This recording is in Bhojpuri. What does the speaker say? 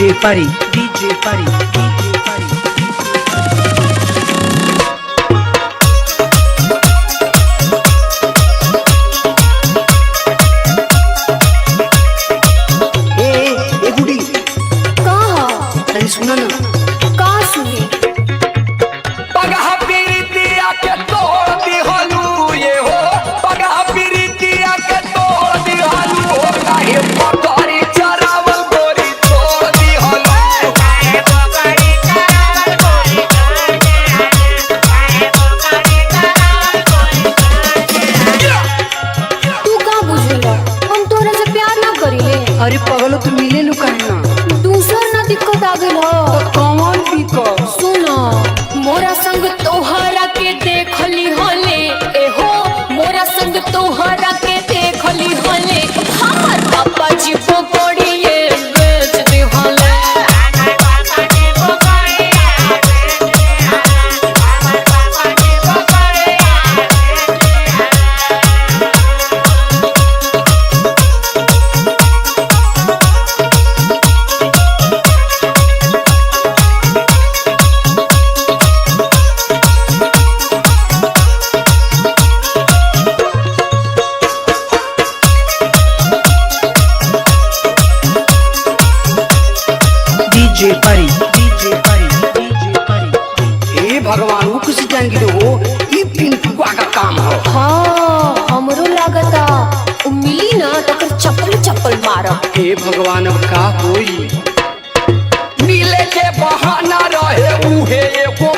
DJ Pari, DJ Pari, DJ Pari. ए गुडी कहा तनी सुना ना का सुनी पगहा पीरितिया के तोड़ दिहलू ये हो पगहा पीरितिया के तोड़ दिहलू हो काहे पकड़ी चरावल गोरी छोड़ दिहलू काहे पकड़ी चरावल गोरी छोड़ दिहलू काहे पकड़ी चरावल गोरी तू का बुझेला हम तोरा से प्यार ना करिले अरे पगलो तू मिले नु कहना दूसर ना दिक्कत आ गेल हो कौन दिक्कत सुनो मोरा संग तोहरा के देखली होले एहो मोरा संग तोहरा के देखली होले हमर पापा जी पकड़िए बेच दे होले हमर पापा जी पकड़िया बेच दिहलू हमर पापा जी पकड़िया DJ Pari, DJ Pari, DJ Pari. ए भगवान वो किसी जान गिरो हो ये पिंटुआ का काम हो हाँ हमरो लागता उ मिली ना तो कर चप्पल चप्पल मारब हे भगवान अब का होई मिले के बहाना रहे उहे एगो